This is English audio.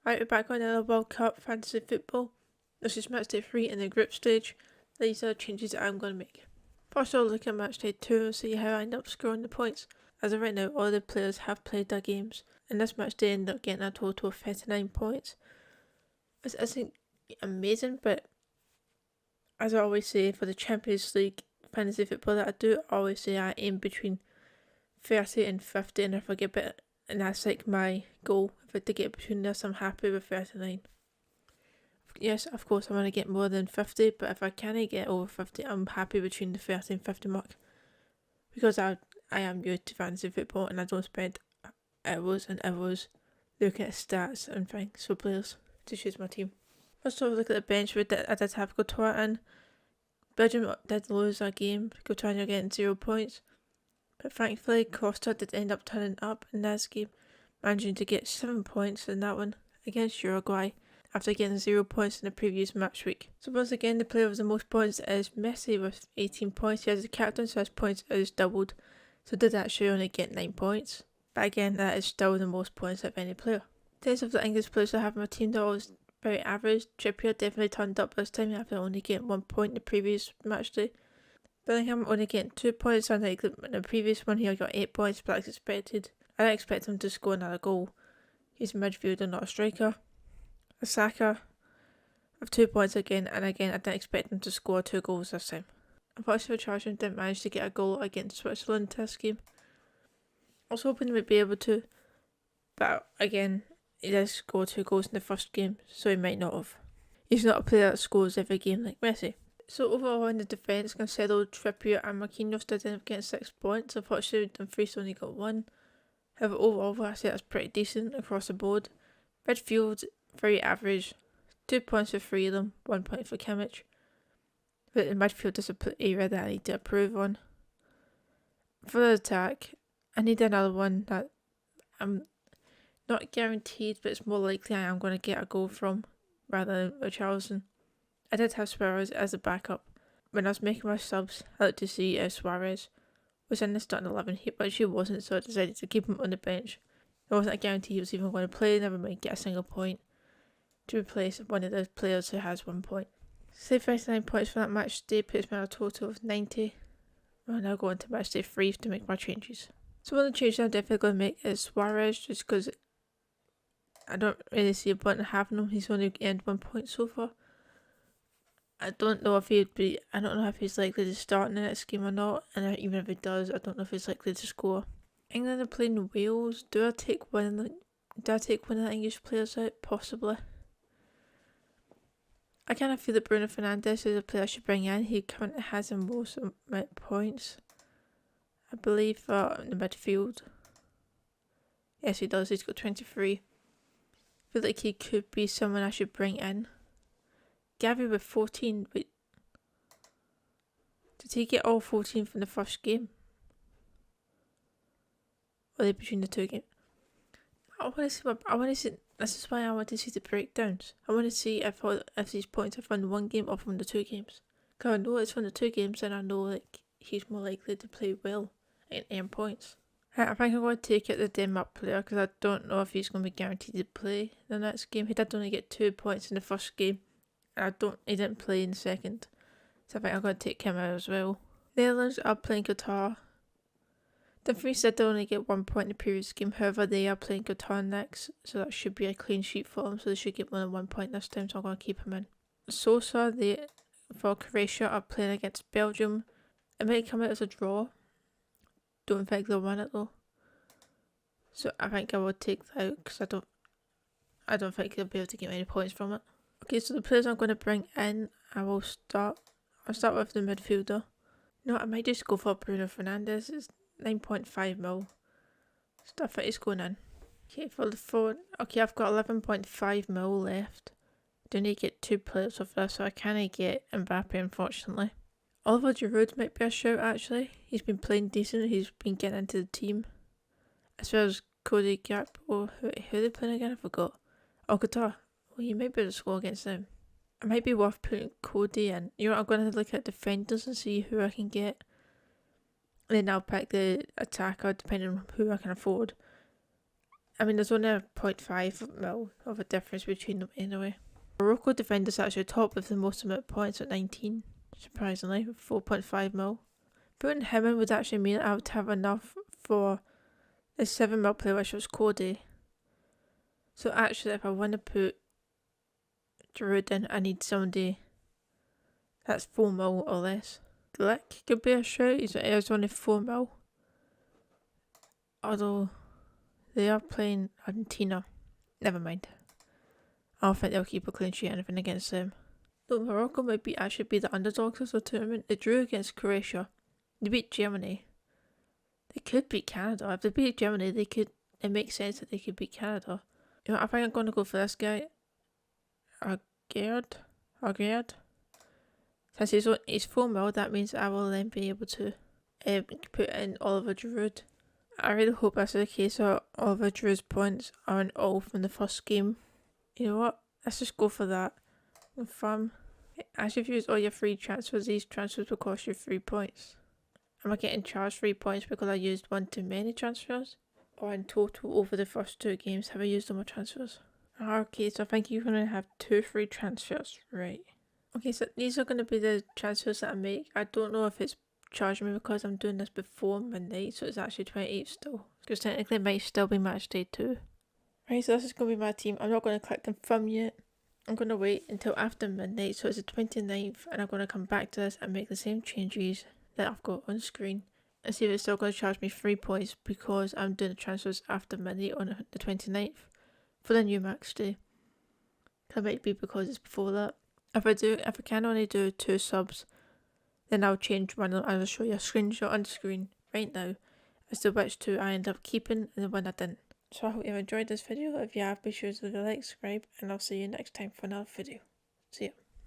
Right, we're back on another World Cup fantasy football. This is Matchday 3 in the group stage. These are changes that I'm going to make. First I'll look at Matchday 2 and see how I end up scoring the points. As of right now, all the players have played their games, and this matchday ended up getting a total of 39 points. This isn't amazing, but as I always say, for the Champions League fantasy football that I do, I always say I aim between 30 and 50, and if I get a bit, and that's like my goal. If I get between this, I'm happy with 39. Yes, of course I want to get more than 50, but if I can't get over 50, I'm happy between the 30 and 50 mark. Because I am new to fantasy football and I don't spend hours and hours looking at stats and things for players to choose my team. First of all, look at the bench. I did have Couture in. Belgium did lose a game. Couture getting 0 points. But thankfully, Costa did end up turning up in this game, managing to get 7 points in that one against Uruguay after getting 0 points in the previous match week. So once again, the player with the most points is Messi with 18 points. He has the captain, so his points is doubled. So did actually only get 9 points. But again, that is still the most points of any player. In terms of the English players I have in my team, that was very average. Trippier definitely turned up this time after only getting 1 point in the previous match day. Bellingham only getting 2 points, unlike in the previous one he got 8 points, but as expected. I didn't expect him to score another goal. He's a midfielder, not a striker. Saka with 2 points again, and again I didn't expect him to score 2 goals this time. Unfortunately, Charlton didn't manage to get a goal against Switzerland this game. I was hoping he would be able to, but again, he did score 2 goals in the first game, so he might not have. He's not a player that scores every game like Messi. So overall in the defence, Cancelo, Trippier and Marquinhos did end up getting 6 points. Unfortunately, Dumfries only got 1. However, overall I say that's pretty decent across the board. Midfield, very average. 2 points for 3 of them, 1 point for Kimmich. But the midfield is an area that I need to improve on. For the attack, I need another one that I'm not guaranteed, but it's more likely I am going to get a goal from, rather than Richarlison. I did have Suarez as a backup. When I was making my subs, I looked to see if Suarez was in the starting 11, but she wasn't, so I decided to keep him on the bench. It wasn't a guarantee he was even going to play, never mind get a single point, to replace one of the players who has 1 point. Say 39 points for that match day puts me on a total of 90. I'll now go on to match day 3 to make my changes. So one of the changes I'm definitely going to make is Suarez, just because I don't really see a point in having him. He's only earned 1 point so far. I don't know if he's likely to start in the next game or not, and even if he does, I don't know if he's likely to score. England are playing Wales. Do I take one of the English players out? Possibly. I kind of feel that Bruno Fernandes is a player I should bring in. He currently has the most amount of points, I believe, in the midfield. Yes, he does. He's got 23. I feel like he could be someone I should bring in. Gavi with 14. Wait, did he get all 14 from the first game? Or they between the 2 games? I want to see. This is why I want to see the breakdowns. I want to see if these points are from the 1 game or from the 2 games. Because I know it's from the 2 games, and I know like he's more likely to play well and earn points. I think I'm going to take it the Denmark player because I don't know if he's going to be guaranteed to play the next game. He did only get 2 points in the first game. He didn't play in the second, so I think I'm going to take him out as well. Netherlands are playing Qatar. Dumfries did only get 1 point in the previous game, however they are playing Qatar next, so that should be a clean sheet for them, so they should get more than 1 point this time, so I'm going to keep him in. Sosa, for Croatia, are playing against Belgium. It might come out as a draw. Don't think they'll win it though. So I think I will take that out, because I don't think they'll be able to get any points from it. Okay, so the players I'm going to bring in, I'll start with the midfielder. No, I might just go for Bruno Fernandes. It's 9.5 mil. So I think he's going in. Okay, for the phone. Okay, I've got 11.5 mil left. I do need to get 2 players of this, so I can't get Mbappe, unfortunately. Oliver Giroud might be a shout, actually. He's been playing decent. He's been getting into the team. As well as Cody Gakpo. Who are they playing again? I forgot. Oh, Qatar. Well, you might be able to score against them. It might be worth putting Cody in. You know what, I'm going to look at defenders and see who I can get. And then I'll pick the attacker depending on who I can afford. I mean, there's only a 0.5 mil of a difference between them anyway. Morocco defender's actually top with the most amount of points at 19, surprisingly, with 4.5 mil. Putting him in would actually mean I would have enough for a 7 mil player, which was Cody. So actually, if I want to put Giroud in, I need somebody that's 4 mil or less. Glick could be a shout, he's only 4 mil. Although, they are playing Argentina. Never mind. I don't think they'll keep a clean sheet or anything against them. Though Morocco might actually be the underdogs of the tournament. They drew against Croatia. They beat Germany. They could beat Canada. If they beat Germany, it makes sense that they could beat Canada. You know, I think I'm going to go for this guy. Argaard. Since he's 4 mil, that means I will then be able to put in Oliver Giroud. I really hope that's the case, or Oliver Giroud's points aren't all from the first game. You know what? Let's just go for that. Confirm. As you've used all your free transfers, these transfers will cost you 3 points. Am I getting charged 3 points because I used one too many transfers? Or in total over the first 2 games have I used all my transfers? Okay, so I think you're going to have 2 free transfers, right? Okay, so these are going to be the transfers that I make. I don't know if it's charging me because I'm doing this before midnight, so it's actually 28 still. Because technically it might still be match day 2. Right, so this is going to be my team. I'm not going to click confirm yet. I'm going to wait until after midnight, so it's the 29th, and I'm going to come back to this and make the same changes that I've got on screen and see if it's still going to charge me 3 points because I'm doing the transfers after midnight on the 29th for the new max day. That might be because it's before that. If I can only do 2 subs, then I'll change one. I'll show you a screenshot on the screen right now as to which 2 I end up keeping and the one I didn't. So I hope you've enjoyed this video. If you have, be sure to leave a like, subscribe, and I'll see you next time for another video. See ya.